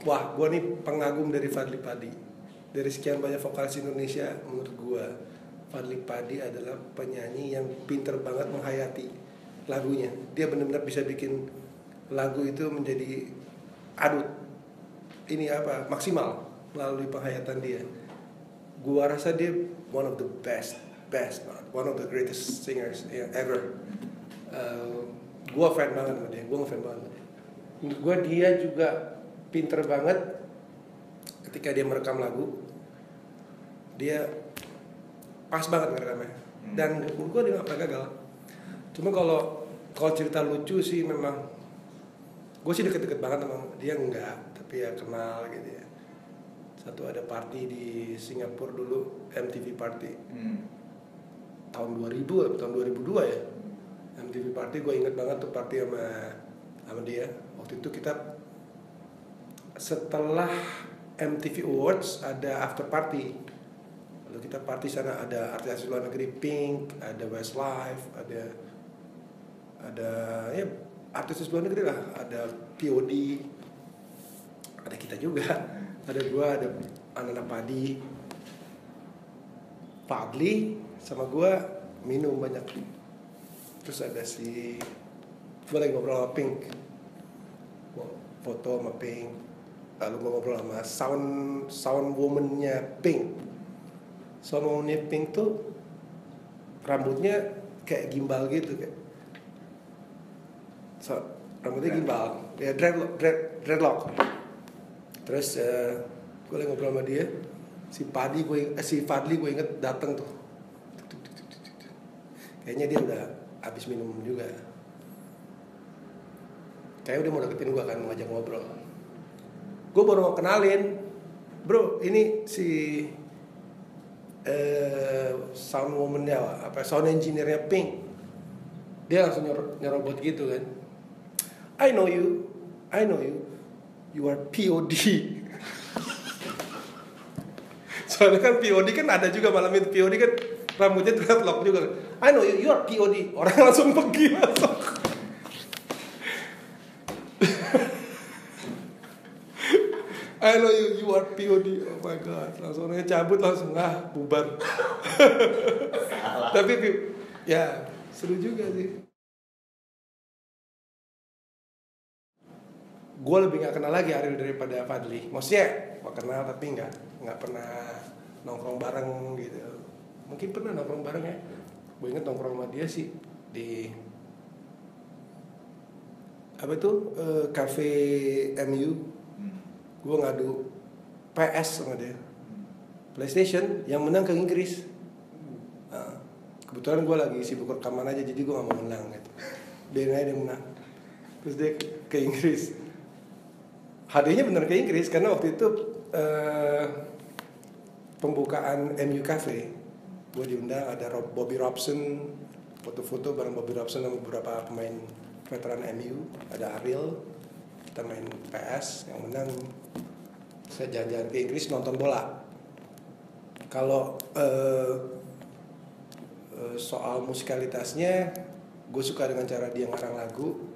wah, gue nih pengagum dari Fadly Padi. Dari sekian banyak vokalis Indonesia, menurut gue Fadly Padi adalah penyanyi yang pinter banget menghayati lagunya. Dia benar-benar bisa bikin lagu itu menjadi adut, ini apa, maksimal melalui penghayatan dia. Gua rasa dia one of the best, one of the greatest singers ever. Gua fan banget sama dia, gua ngefan banget sama dia. Menurut gua dia juga pinter banget ketika dia merekam lagu. Dia pas banget ngerekamnya. Dan menurut gua dia gak pernah gagal. Cuma kalau cerita lucu sih memang gue sih deket-deket banget sama dia, enggak, tapi ya kenal gitu ya. Satu ada party di Singapura dulu, MTV Party. Tahun 2000 atau tahun 2002 ya. MTV Party, gue inget banget tuh party sama dia. Waktu itu kita setelah MTV Awards ada after party. Lalu kita party sana, ada artis luar negeri, Pink, ada Westlife, ada ya artis luar negeri lah, ada POD, ada kita juga, ada gua, ada anak-anak Padi, Fadly, sama gua minum banyak. Terus ada gua lagi ngobrol sama Pink, foto sama Pink, lalu gua ngobrol sama sound woman-nya Pink. Sound woman-nya Pink tuh rambutnya kayak gimbal gitu, kayak rambutnya gimbal, ya dreadlock. Terus gue lagi ngobrol sama dia, si Fadly gue inget dateng tuh, kayaknya dia udah habis minum juga, kayaknya udah mau deketin gue kan, mau ngajak ngobrol. Gue baru mau kenalin, bro, ini si sound woman-nya, sound engineer-nya Pink. Dia langsung nyerobot gitu kan, I know you are POD. Soalnya kan POD kan ada juga malam itu, POD kan rambutnya dreadlock juga. I know you are POD. Orang langsung pergi langsung. I know you are POD. Oh my god, langsung orangnya cabut, langsung bubar. Tapi ya seru juga sih. Gue lebih gak kenal lagi Ariel daripada Fadly. Maksudnya gue kenal tapi gak pernah nongkrong bareng gitu. Mungkin pernah nongkrong bareng ya. Gue inget nongkrong sama dia sih di Cafe MU. Gue ngadu PS sama dia, PlayStation, yang menang ke Inggris. Kebetulan gue lagi sibuk rekaman aja, jadi gue gak mau menang gitu. Biarin aja dia menang. Terus dia ke Inggris. Hadiahnya bener ke Inggris karena waktu itu pembukaan MU Cafe, gue diundang, ada Bobby Robson, foto-foto bareng Bobby Robson sama beberapa pemain veteran MU, ada Ariel, kita main PS, yang menang saya jalan-jalan ke Inggris nonton bola. Kalau soal musikalitasnya, gue suka dengan cara dia ngarang lagu.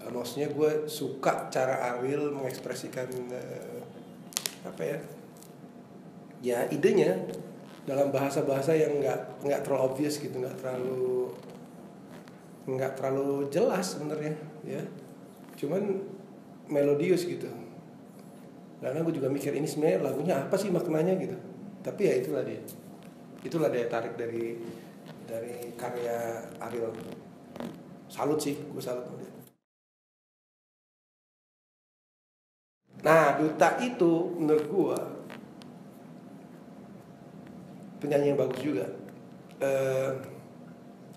Maksudnya gue suka cara Ariel mengekspresikan ya idenya dalam bahasa-bahasa yang nggak terlalu obvious gitu, nggak terlalu jelas sebenarnya ya, cuman melodius gitu. Karena gue juga mikir ini sebenarnya lagunya apa sih maknanya gitu, tapi ya itulah daya tarik dari karya Ariel. Salut sih, gue salut sama dia. Nah, Duta itu menurut gue penyanyi yang bagus juga.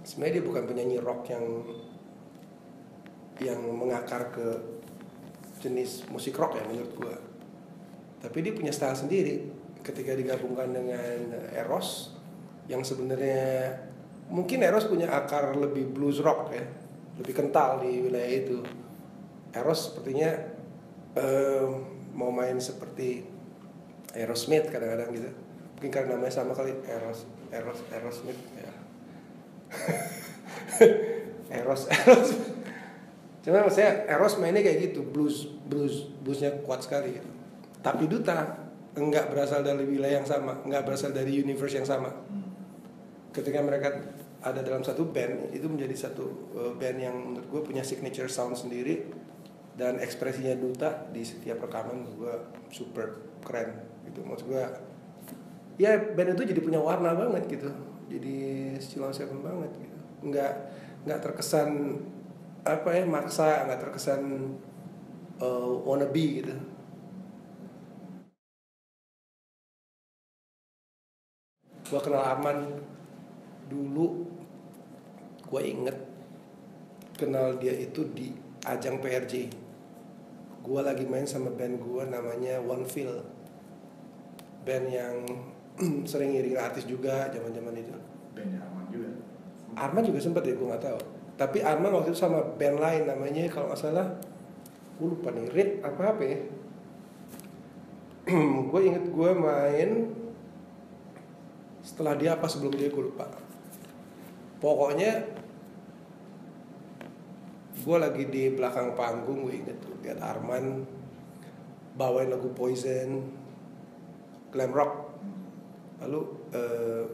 Sebenarnya dia bukan penyanyi rock yang mengakar ke jenis musik rock ya menurut gue. Tapi dia punya style sendiri ketika digabungkan dengan Eros, yang sebenarnya mungkin Eros punya akar lebih blues rock ya, lebih kental di wilayah itu. Eros sepertinya mau main seperti Aerosmith kadang-kadang gitu. Mungkin karena namanya sama kali, Aerosmith ya. Eros. Cuma saya Eros mainnya kayak gitu, bluesnya kuat sekali gitu. Tapi Duta enggak berasal dari wilayah yang sama, enggak berasal dari universe yang sama. Ketika mereka ada dalam satu band, itu menjadi satu band yang menurut gue punya signature sound sendiri, dan ekspresinya Duta di setiap rekaman gue super keren gitu. Maksud gue ya band itu jadi punya warna banget gitu, jadi Sheila on 7 banget gitu. Nggak terkesan apa ya, maksa, nggak terkesan wannabe gitu. Gue kenal Arman dulu, gue inget kenal dia itu di ajang PRJ. Gue lagi main sama band gue namanya One Feel, band yang sering ngiring artis juga zaman itu. Bandnya Arman juga. Arman juga sempet ya, gue nggak tahu. Tapi Arman waktu itu sama band lain namanya kalau nggak salah, gue lupa nih, Rit apa ya. Gue inget gue main setelah dia apa sebelum dia, gue lupa. Pokoknya gue lagi di belakang panggung, gue inget tuh lihat Arman bawain lagu Poison, glam rock. Lalu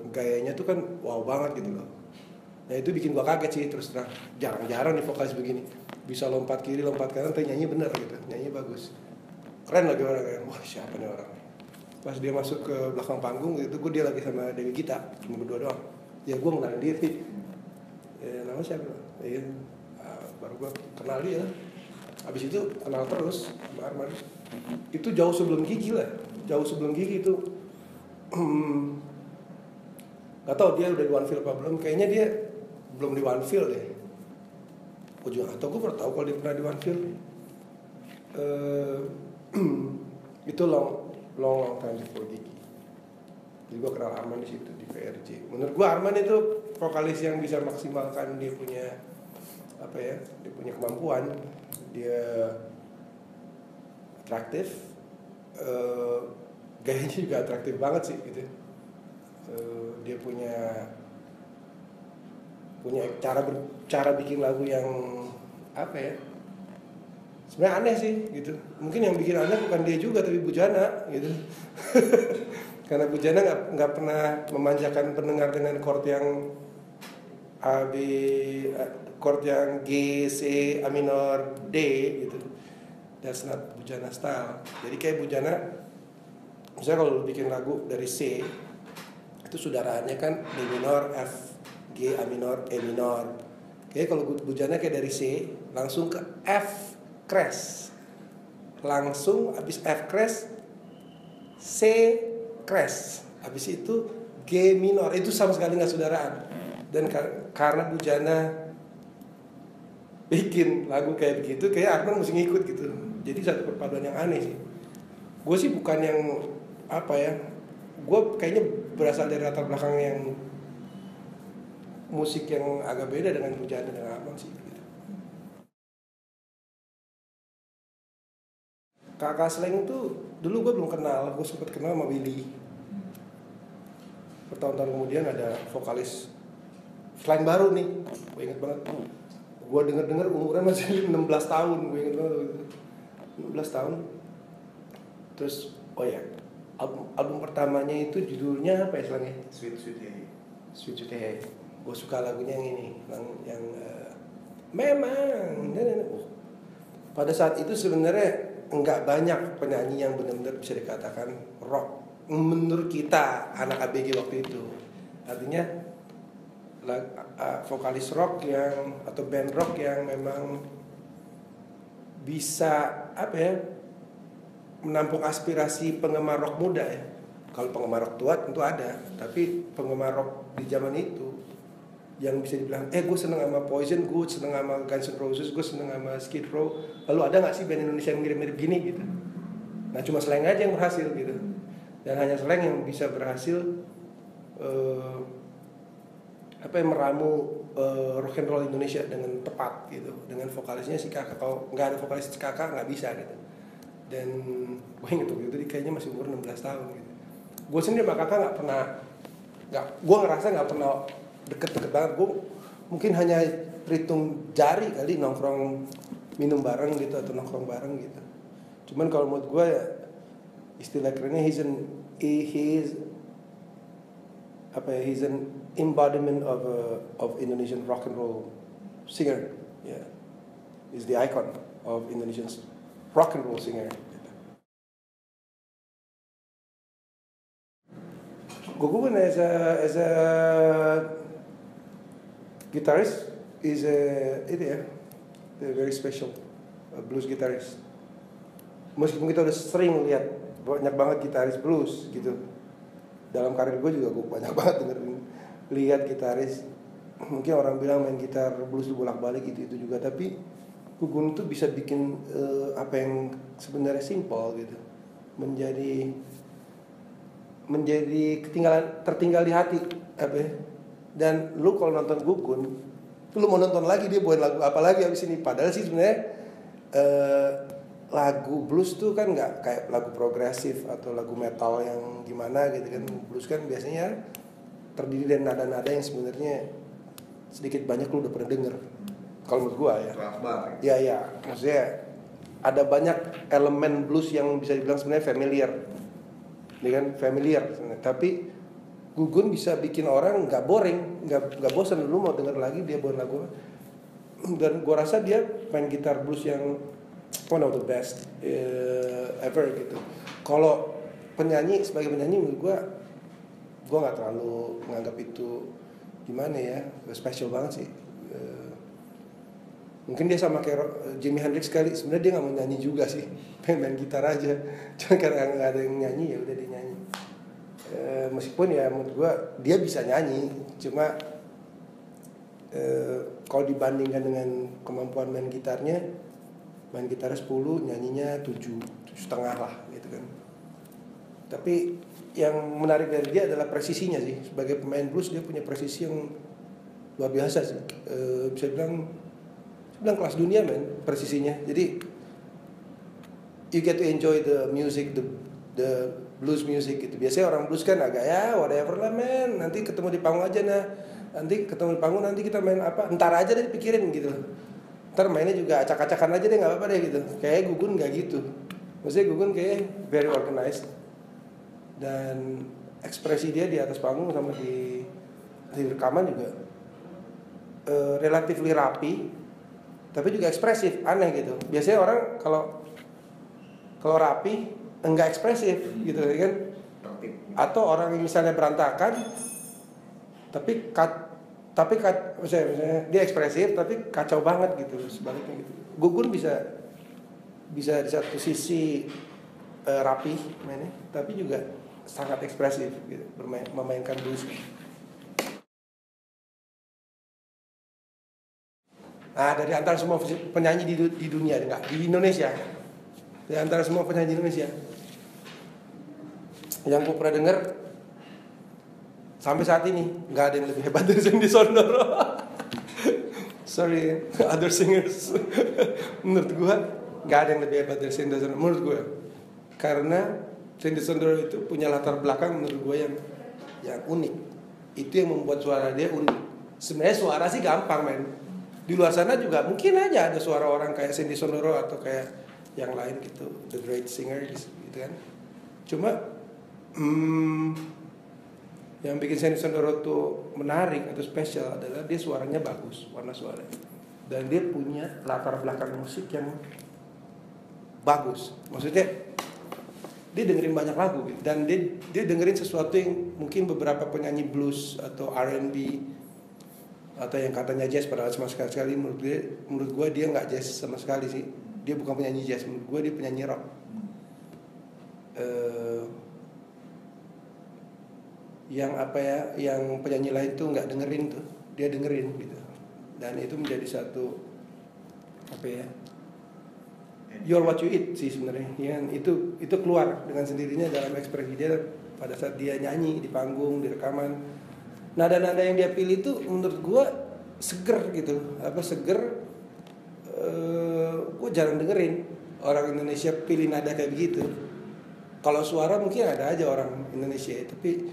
gayanya tuh kan wow banget gitu loh. Nah itu bikin gue kaget sih, terus terang. Jarang-jarang nih vokalis begini, bisa lompat kiri lompat kanan tapi nyanyi bener gitu, nyanyi bagus, keren lagi orangnya. Wah siapa nih orang. Pas dia masuk ke belakang panggung gitu, dia lagi sama Dewi Gita, cuma berdua doang. Ya gue ngenalin diri, nama siapa? Ya, baru gue kenal dia. Habis itu kenal terus sama Arman. Itu jauh sebelum Gigi lah, jauh sebelum Gigi itu. Gak tau dia udah di One Feel apa belum. Kayaknya dia belum di One Feel deh. Gue juga gak tau, gue baru tau kalau dia pernah di One Feel. Itu long time before Gigi. Jadi gue kenal Arman di situ di PRJ. Menurut gue Arman itu vokalis yang bisa maksimalkan dia punya apa ya, dia punya kemampuan. Dia atraktif, gayanya juga atraktif banget sih gitu. Dia punya cara bikin lagu yang apa ya, sebenarnya aneh sih gitu. Mungkin yang bikin aneh bukan dia juga tapi Bujana gitu. Karena Bujana nggak pernah memanjakan pendengar dengan chord yang A, B, chord yang G, C, A minor, D gitu. That's not Bujana style. Jadi kayak Bujana, misalnya kalau lu bikin lagu dari C, itu sudaraannya kan D minor, F, G, A minor, E minor. Kayak kalau Bujana kayak dari C langsung ke F crash, langsung habis F crash, C crash, habis itu G minor. Itu sama sekali nggak saudaraan. Dan karena Bujana bikin lagu kayak begitu, kayak Arman mesti ngikut gitu. Jadi satu perpaduan yang aneh sih. Gue sih bukan yang apa ya, gue kayaknya berasal dari latar belakang yang musik yang agak beda dengan Bujana dan Arman sih gitu. Kakak Sleng tuh dulu gue belum kenal, gue sempat kenal sama Willy. Bertahun-tahun kemudian ada vokalis selain baru nih, gue inget banget. Gue denger umurnya masih 16 tahun, gue inget banget gitu. 16 tahun. Terus oh ya, album pertamanya itu judulnya apa ya selangnya? Sweet Hey. Gue suka lagunya yang ini, yang memang. Pada saat itu sebenarnya nggak banyak penyanyi yang benar-benar bisa dikatakan rock menurut kita anak ABG waktu itu. Artinya vokalis rock yang atau band rock yang memang bisa apa ya, menampung aspirasi penggemar rock muda ya. Kalau penggemar rock tua tentu ada, tapi penggemar rock di zaman itu yang bisa dibilang, gue seneng sama Poison, gue seneng sama Guns N' Roses, gue seneng sama Skid Row. Lalu ada nggak sih band Indonesia yang mirip-mirip gini gitu? Nah cuma Sleng aja yang berhasil gitu, dan hanya Sleng yang bisa berhasil meramu rock and roll Indonesia dengan tepat gitu, dengan vokalisnya si Kakak. Kalau nggak ada vokalis si Kakak nggak bisa gitu. Dan gue inget tuh gitu, kayaknya masih umur 16 tahun gitu. Gue sendiri sama Kakak gue ngerasa nggak pernah deket-deket banget. Gue mungkin hanya terhitung jari kali nongkrong minum bareng gitu atau nongkrong bareng gitu. Cuman kalau menurut gue Istilah kerennya he is he's an embodiment of Indonesian rock and roll singer. Yeah, he's the icon of Indonesian rock and roll singer. Gugun as a guitarist is a very special blues guitarist. Meskipun kita udah sering lihat banyak banget gitaris blues gitu. Dalam karir gue juga gue banyak banget lihat gitaris. Mungkin orang bilang main gitar blues itu bolak-balik itu juga, tapi Gugun tuh bisa bikin apa yang sebenarnya simpel gitu menjadi tertinggal di hati dan lu kalau nonton Gugun lu mau nonton lagi dia buat lagu apa lagi abis ini, padahal sih sebenarnya lagu blues tuh kan nggak kayak lagu progresif atau lagu metal yang gimana gitu kan. Blues kan biasanya terdiri dari nada-nada yang sebenarnya sedikit banyak lu udah pernah denger kalau menurut gua ya. Ya maksudnya ada banyak elemen blues yang bisa dibilang sebenarnya familiar. Dia kan familiar, tapi Gugun bisa bikin orang nggak boring, nggak bosan. Lu mau denger lagi dia buat lagu. Dan gua rasa dia main gitar blues yang one of the best ever gitu. Kalau sebagai penyanyi menurut gua nggak terlalu menganggap itu gimana ya, special banget sih. Mungkin dia sama kayak Jimi Hendrix sekali, sebenarnya dia nggak mau nyanyi juga sih, pengen main gitar aja. Cuma karena nggak ada yang nyanyi ya udah dia nyanyi. Meskipun ya menurut gue dia bisa nyanyi, cuma kalau dibandingkan dengan kemampuan main gitarnya 10, nyanyinya 7,5 lah gitu kan. Tapi yang menarik dari dia adalah presisinya sih. Sebagai pemain blues dia punya presisi yang luar biasa sih. Bisa bilang kelas dunia presisinya. Jadi you get to enjoy the music, the blues music gitu. Biasanya orang blues kan agak ya whatever lah men, nanti ketemu di panggung aja nanti ketemu di panggung nanti kita main apa, ntar aja deh pikirin gitu. Ntar mainnya juga acak-acakan aja deh, nggak apa-apa deh gitu. Kayak Gugun nggak gitu. Maksudnya Gugun kayak very organized dan ekspresi dia di atas panggung sama di rekaman juga relatively rapi. Tapi juga ekspresif, aneh gitu. Biasanya orang kalau rapi enggak ekspresif gitu kan. Atau orang yang misalnya berantakan tapi misalnya dia ekspresif tapi kacau banget gitu, sebaliknya gitu. Gugun bisa di satu sisi rapi mainnya, tapi juga sangat ekspresif gitu, memainkan blues. Nah, dari antara semua penyanyi di dunia, enggak, di Indonesia, dari antara semua penyanyi Indonesia yang gue pernah dengar sampai saat ini, nggak ada yang lebih hebat dari Sandy Sandoro. Sorry, other singers. Menurut gue nggak ada yang lebih hebat dari Sandy Sandoro. Menurut gue, karena Sandy Sandoro itu punya latar belakang menurut gue yang unik. Itu yang membuat suara dia unik. Sebenarnya suara sih gampang men. Di luar sana juga mungkin aja ada suara orang kayak Sandy Sandoro atau kayak yang lain gitu, the great singer gitu kan. Cuma yang bikin Sandy Sandoro tuh menarik atau spesial adalah dia suaranya bagus, warna suaranya, dan dia punya latar belakang musik yang bagus. Maksudnya dia dengerin banyak lagu gitu, dan dia dengerin sesuatu yang mungkin beberapa penyanyi blues atau R&B atau yang katanya jazz padahal sama sekali menurut gue dia nggak jazz sama sekali sih. Dia bukan penyanyi jazz, menurut gue dia penyanyi rock. Yang penyanyi lain tuh nggak dengerin tuh, dia dengerin gitu, dan itu menjadi satu you're what you eat sih sebenarnya. Ya, itu keluar dengan sendirinya dalam ekspresi dia pada saat dia nyanyi di panggung, di rekaman. Nada-nada yang dia pilih itu menurut gue seger gitu, gue jarang dengerin orang Indonesia pilih nada kayak begitu. Kalau suara mungkin ada aja orang Indonesia, tapi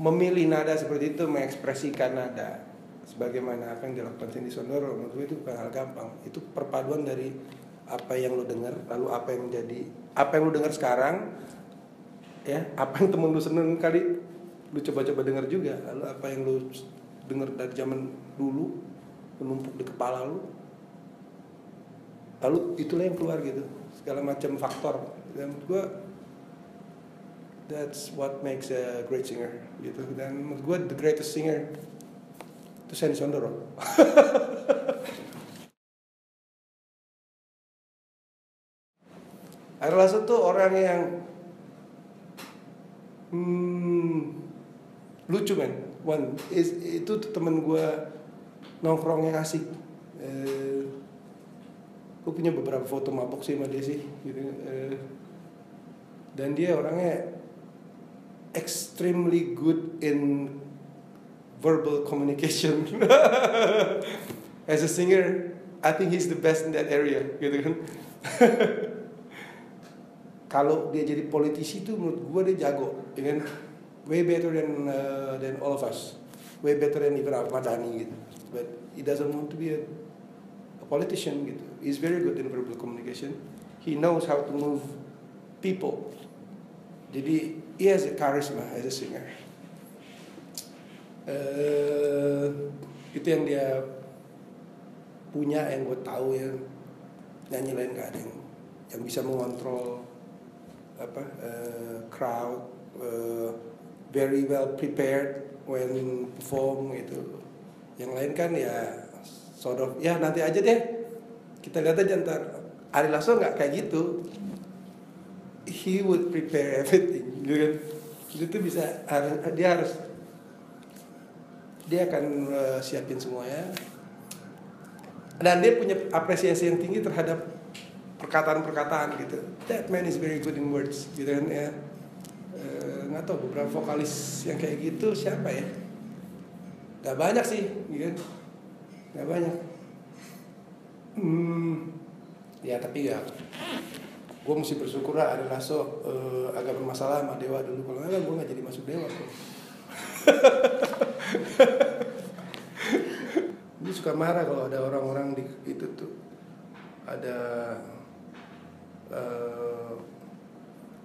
memilih nada seperti itu, mengekspresikan nada sebagaimana apa yang dilakukan Sandy Sandoro, menurut gue itu bukan hal gampang. Itu perpaduan dari apa yang lu dengar, lalu apa yang lu dengar sekarang, ya, apa yang temen lu seneng kali lu coba-coba dengar juga, lalu apa yang lu dengar dari zaman dulu menumpuk di kepala lu, lalu itulah yang keluar gitu, segala macam faktor. Dan menurut gue that's what makes a great singer gitu. Dan menurut gue the greatest singer itu Sandy Sandoro. Ari Lasso tuh orang yang lucu men. Itu temen gue nongkrong yang asik. Gue punya beberapa foto mabok sih sama dia sih gitu. Dan dia orangnya extremely good in verbal communication. As a singer, I think he's the best in that area gitu kan. Kalau dia jadi politisi tuh menurut gue dia jago, ya kan? Way better than all of us, way better than even Ahmad Dhani gitu. But he doesn't want to be a politician gitu. He's very good in verbal communication. He knows how to move people. Jadi he has a charisma as a singer. Itu yang dia punya, yang gue tahu ya. Nyanyi lain gak ada yang bisa mengontrol crowd, very well prepared when perform gitu. Yang lain kan ya sort of ya nanti aja deh, kita lihat aja ntar. Ari Lasso nggak kayak gitu, he would prepare everything gitu kan. Itu bisa, dia akan siapin semuanya, dan dia punya apresiasi yang tinggi terhadap perkataan-perkataan gitu. That man is very good in words gitu kan ya. Nggak tahu beberapa vokalis yang kayak gitu siapa ya? Gak banyak sih gitu kan. Gak banyak. Ya tapi ya gue mesti bersyukur lah Ari Lasso agak bermasalah sama Dewa dulu. Kalau enggak gue gak jadi masuk Dewa kok. Dia suka marah kalau ada orang-orang di itu tuh, ada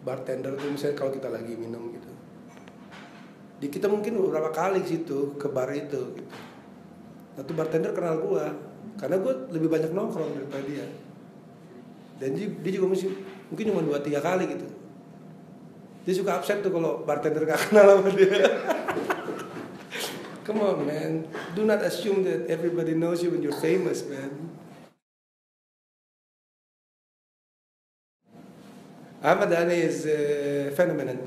bartender tuh misalnya kalau kita lagi minum gitu, kita mungkin beberapa kali situ ke bar itu gitu. Nah tuh bartender kenal gue karena gue lebih banyak nongkrong daripada dia, dan dia juga mungkin cuma 2-3 kali gitu. Dia suka upset tuh kalau bartender gak kenal sama dia. Come on man, do not assume that everybody knows you when you're famous man. Ahmad Dhani is a phenomenon.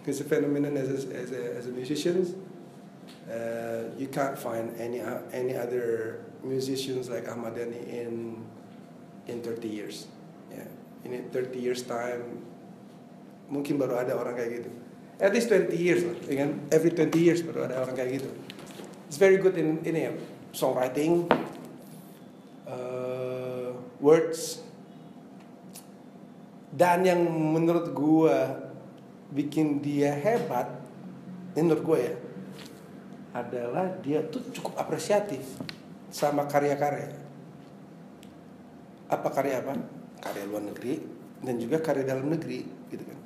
He's a phenomenon as a musician. You can't find any other musicians like Ahmad Dhani in 30 years. Yeah, in 30 years time, mungkin baru ada orang kayak gitu. At least 20 years lah, ya kan? Every 20 years baru ada orang kayak gitu. It's very good in songwriting, words. Dan yang menurut gue bikin dia hebat, menurut gue ya, adalah dia tuh cukup apresiatif sama karya-karya. Apa karya apa? Karya luar negeri dan juga karya dalam negeri, gitu kan.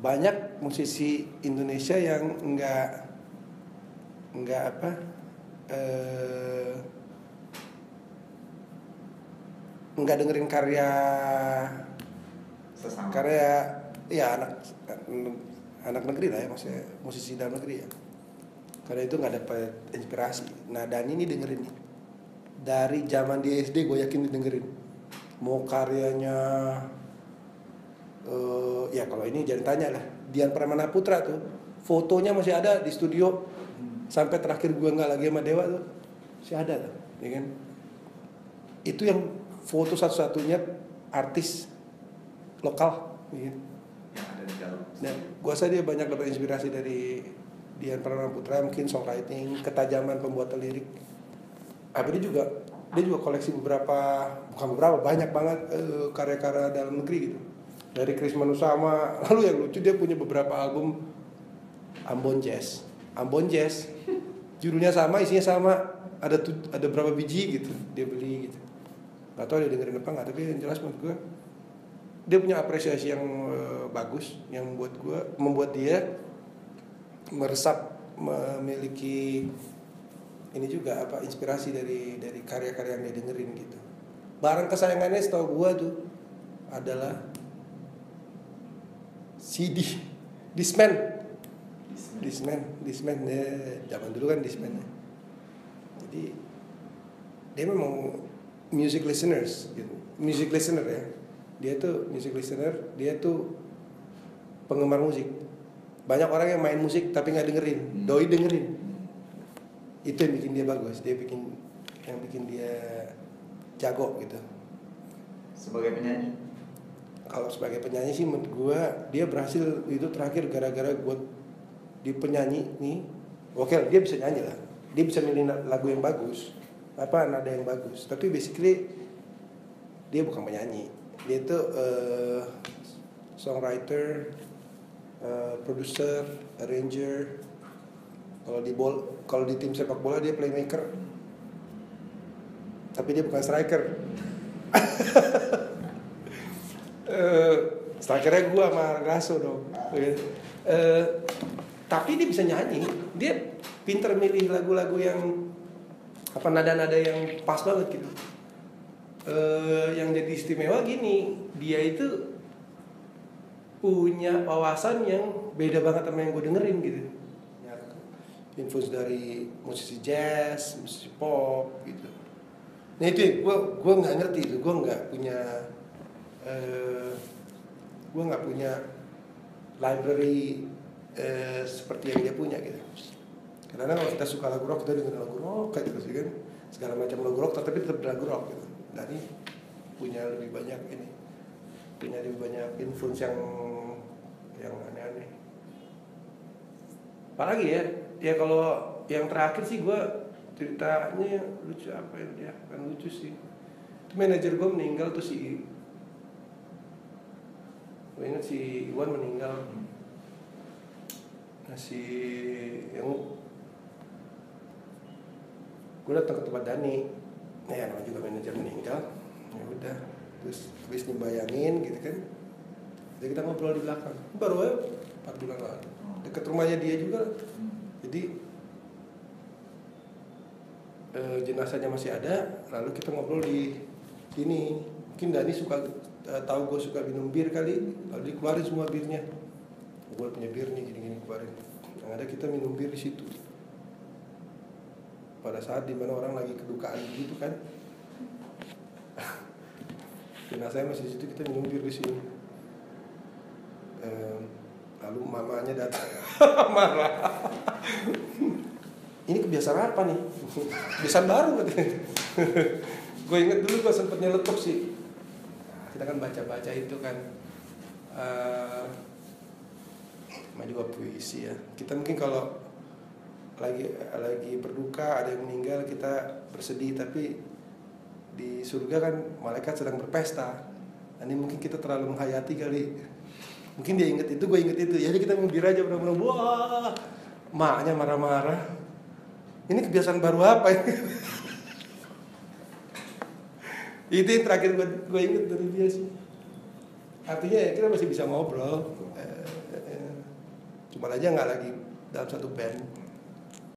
Banyak musisi Indonesia yang nggak dengerin karya ya anak negeri lah ya, maksudnya musisi dalam negeri ya, karena itu nggak dapat inspirasi. Nah Dhani ini dengerin nih dari zaman di SD, gue yakin didengerin. Mau karyanya ya kalau ini jangan tanya lah, Dian Pramana Putra tuh fotonya masih ada di studio sampai terakhir gue nggak lagi sama Dewa tuh masih ada tuh, ya kan? Itu yang foto satu-satunya artis lokal, ya. Yang ada di dalam. Nah, gue rasa dia banyak dapat inspirasi dari Dian Pramana Putra, mungkin songwriting, ketajaman pembuatan lirik. Dia juga koleksi banyak banget karya-karya dalam negeri gitu. Dari Kris Manusama, lalu yang lucu dia punya beberapa album Ambon Jazz, judulnya sama, isinya sama, ada berapa biji gitu dia beli gitu. Gak tau dia dengerin apa nggak, tapi yang jelas menurut gue dia punya apresiasi yang bagus, yang membuat dia meresap, memiliki ini juga apa, inspirasi dari karya-karya yang dia dengerin gitu. Barang kesayangannya setahu gue tuh adalah CD Discman ya, zaman dulu kan Discman ya. Jadi dia memang music listener ya. Dia tuh music listener, dia tuh penggemar musik. Banyak orang yang main musik tapi nggak dengerin, doi dengerin. Itu yang bikin dia bagus, yang bikin dia jago gitu. Sebagai penyanyi, Kalau sebagai penyanyi sih menurut gue dia berhasil itu terakhir gara-gara gue di penyanyi nih. Oke, dia bisa nyanyi lah, dia bisa milih lagu yang bagus, apa nada yang bagus. Tapi basically dia bukan penyanyi, dia itu songwriter, producer, arranger. Kalau di tim sepak bola dia playmaker, tapi dia bukan striker. Strikernya gue sama Gaso dong. Tapi dia bisa nyanyi, dia pinter milih lagu-lagu yang apa, nada-nada yang pas banget gitu. Yang jadi istimewa gini, dia itu punya wawasan yang beda banget sama yang gue dengerin gitu. Influence dari musisi jazz, musisi pop gitu. Nah itu gue nggak ngerti itu, gue nggak punya library seperti yang dia punya gitu. Karena kalau kita suka lagu rock, kita dengerin lagu rock kayak gitu sih kan, segala macam lagu rock, tapi tetap lagu rock gitu. Nah ini punya lebih banyak influence yang aneh-aneh. Apalagi ya kalau yang terakhir sih gue ceritanya lucu, apa ya, dia kan lucu sih. Itu manajer gue meninggal tuh gue inget si Iwan meninggal. Nah yang gue datang ke tempat Dani, ya namanya juga manajer meninggal, ya udah, terus habis dibayangin gitu kan, jadi kita ngobrol di belakang, baru aja 4 bulan lalu, deket rumahnya dia juga, jadi jenazahnya masih ada, lalu kita ngobrol di sini. Mungkin Dani suka tahu gue suka minum bir kali, lalu dikeluarin semua birnya. Gue punya bir nih, gini-gini keluarin. Yang ada kita minum bir di situ. Pada saat dimana orang lagi kedukaan gitu kan, jenazahnya masih di situ, kita minum bir di sini. Lalu mamanya datang marah. Ini kebiasaan apa nih? Kebiasaan baru katanya. Gue inget dulu gue sempet nyeletuk sih. Kita kan baca-baca itu kan, juga puisi ya. Kita mungkin kalau lagi berduka, ada yang meninggal, kita bersedih, tapi di surga kan malaikat sedang berpesta. Ini mungkin kita terlalu menghayati kali. Mungkin dia inget itu, gue inget itu. Jadi kita ngubir aja benar-benar, wah, maknya marah-marah. Ini kebiasaan baru apa ya? Itu yang terakhir gue inget dari dia sih. Artinya ya kita masih bisa ngobrol. Cuma aja nggak lagi dalam satu band.